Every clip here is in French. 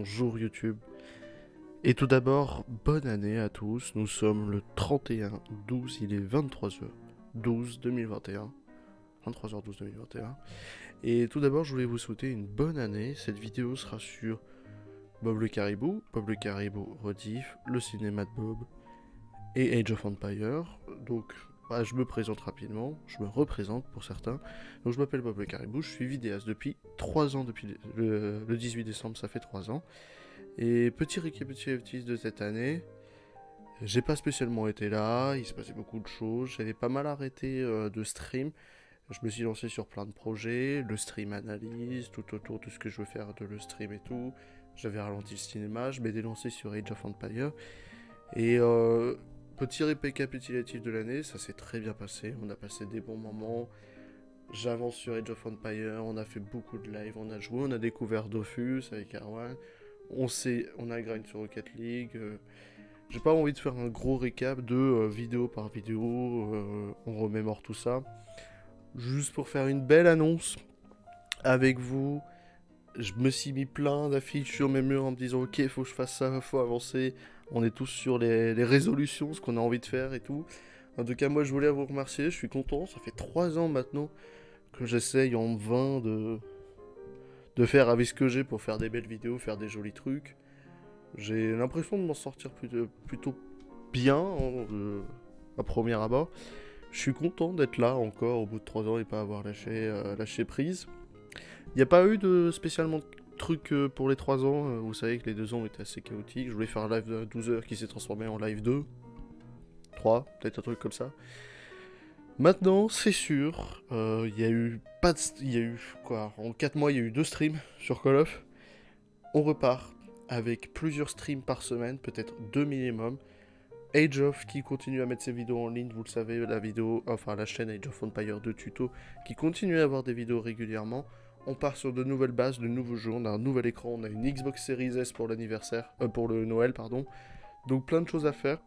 bonjour YouTube. Et tout d'abord, bonne année à tous. Nous sommes le 31/12, il est 23h12 2021. 23h12 2021. Et tout d'abord, je voulais vous souhaiter une bonne année. Cette vidéo sera sur Bob le Caribou Rediff, le cinéma de Bob et Age of Empires. Donc, je me présente rapidement, je me représente pour certains. Donc, je m'appelle Bob le Caribou, je suis vidéaste depuis 3 ans, depuis le 18 décembre, ça fait 3 ans. Et petit récapitulatif de cette année, j'ai pas spécialement été là, il se passait beaucoup de choses, j'avais pas mal arrêté de stream. Je me suis lancé sur plein de projets, le stream analyse, tout autour de ce que je veux faire de le stream et tout. J'avais ralenti le cinéma, je m'étais lancé sur Age of Empires. Et petit récapitulatif de l'année, ça s'est très bien passé, on a passé des bons moments. J'avance sur Age of Empires, on a fait beaucoup de live, on a joué, on a découvert Dofus avec Arwan. On a grind sur Rocket League. J'ai pas envie de faire un gros récap de vidéo par vidéo. On remémore tout ça. Juste pour faire une belle annonce avec vous. Je me suis mis plein d'affiches sur mes murs en me disant ok, faut que je fasse ça, faut avancer. On est tous sur les résolutions, ce qu'on a envie de faire et tout. En tout cas, moi je voulais vous remercier, je suis content. Ça fait 3 ans maintenant que j'essaye en vain de faire avec ce que j'ai pour faire des belles vidéos, faire des jolis trucs. J'ai l'impression de m'en sortir plutôt bien à premier abord. Je suis content d'être là encore au bout de 3 ans et pas avoir lâché prise. Il n'y a pas eu de spécialement de trucs pour les 3 ans. Vous savez que les 2 ans étaient assez chaotiques. Je voulais faire un live de 12 heures qui s'est transformé en live 2. 3, peut-être un truc comme ça. Maintenant, c'est sûr, il y a eu pas de... Il y a eu quoi? En 4 mois, il y a eu 2 streams sur Call of. On repart avec plusieurs streams par semaine, peut-être 2 minimum. Age of qui continue à mettre ses vidéos en ligne, vous le savez, la chaîne Age of Empire de tuto qui continue à avoir des vidéos régulièrement. On part sur de nouvelles bases, de nouveaux jeux, on a un nouvel écran, on a une Xbox Series S pour l'anniversaire, pour le Noël, pardon. Donc plein de choses à faire,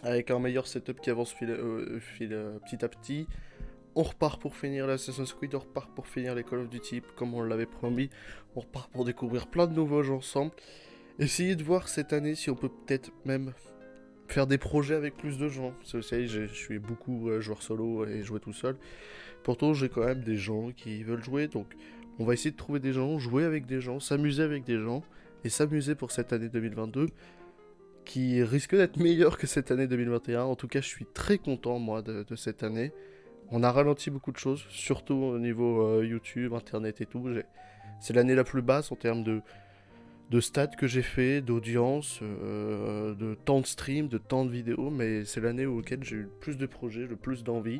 avec un meilleur setup qui avance petit à petit. On repart pour finir l'Assassin's Creed, on repart pour finir les Call of Duty comme on l'avait promis. On repart pour découvrir plein de nouveaux jeux ensemble. Essayez de voir cette année si on peut peut-être même faire des projets avec plus de gens. Vous savez, je suis beaucoup joueur solo et jouer tout seul. Pourtant, j'ai quand même des gens qui veulent jouer, donc on va essayer de trouver des gens, jouer avec des gens, s'amuser avec des gens, et s'amuser pour cette année 2022, qui risque d'être meilleure que cette année 2021. En tout cas, je suis très content, moi, de cette année. On a ralenti beaucoup de choses, surtout au niveau YouTube, Internet et tout. C'est l'année la plus basse en termes de stats que j'ai fait, d'audience, de temps de stream, de temps de vidéos, mais c'est l'année auquel j'ai eu le plus de projets, le plus d'envie.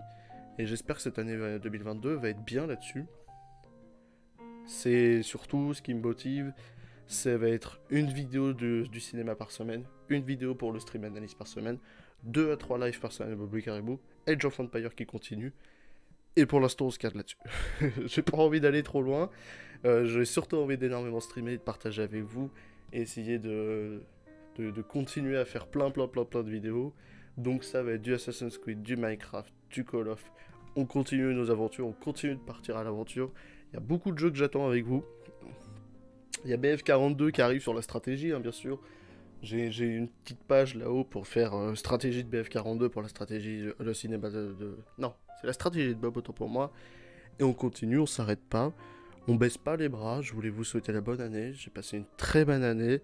Et j'espère que cette année 2022 va être bien là-dessus. C'est surtout ce qui me motive, ça va être une vidéo du cinéma par semaine, une vidéo pour le stream analyse par semaine, 2 à 3 lives par semaine de Bob le Caribou, Age of Empire qui continue. Et pour l'instant, on se cadre là-dessus. J'ai pas envie d'aller trop loin. J'ai surtout envie d'énormément streamer, de partager avec vous, et essayer de continuer à faire plein de vidéos. Donc ça va être du Assassin's Creed, du Minecraft, du Call of. On continue nos aventures, on continue de partir à l'aventure. Il y a beaucoup de jeux que j'attends avec vous. Il y a BF42 qui arrive sur la stratégie, hein, bien sûr. J'ai une petite page là-haut pour faire stratégie de BF42 pour la stratégie, le cinéma Non, c'est la stratégie de Bob, autant pour moi. Et on continue, on s'arrête pas. On baisse pas les bras, je voulais vous souhaiter la bonne année. J'ai passé une très bonne année.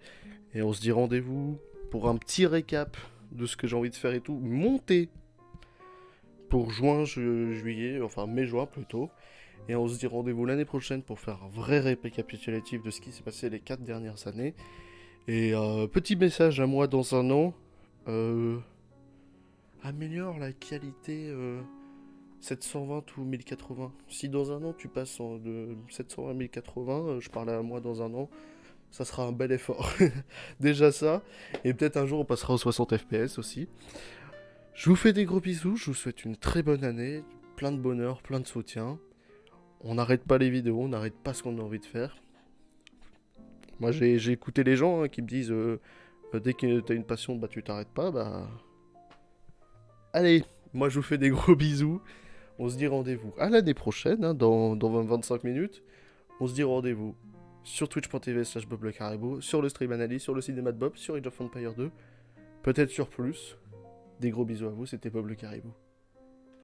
Et on se dit rendez-vous pour un petit récap de ce que j'ai envie de faire et tout. Monter pour juillet, enfin mai-juin plutôt. Et on se dit rendez-vous l'année prochaine pour faire un vrai récapitulatif de ce qui s'est passé les 4 dernières années. Et petit message à moi dans un an. Améliore la qualité 720 ou 1080. Si dans un an tu passes de 720 à 1080, je parle à moi dans un an, ça sera un bel effort. Déjà ça. Et peut-être un jour on passera aux 60 FPS aussi. Je vous fais des gros bisous, je vous souhaite une très bonne année, plein de bonheur, plein de soutien. On n'arrête pas les vidéos, on n'arrête pas ce qu'on a envie de faire. Moi j'ai écouté les gens qui me disent dès que t'as une passion, bah tu t'arrêtes pas, bah... Allez, moi je vous fais des gros bisous. On se dit rendez-vous à l'année prochaine, hein, dans 25 minutes. On se dit rendez-vous sur twitch.tv/Bob le Caribou, sur le Stream Analyse, sur le cinéma de Bob, sur Age of Empires 2, peut-être sur plus. Des gros bisous à vous, c'était Bob le Caribou.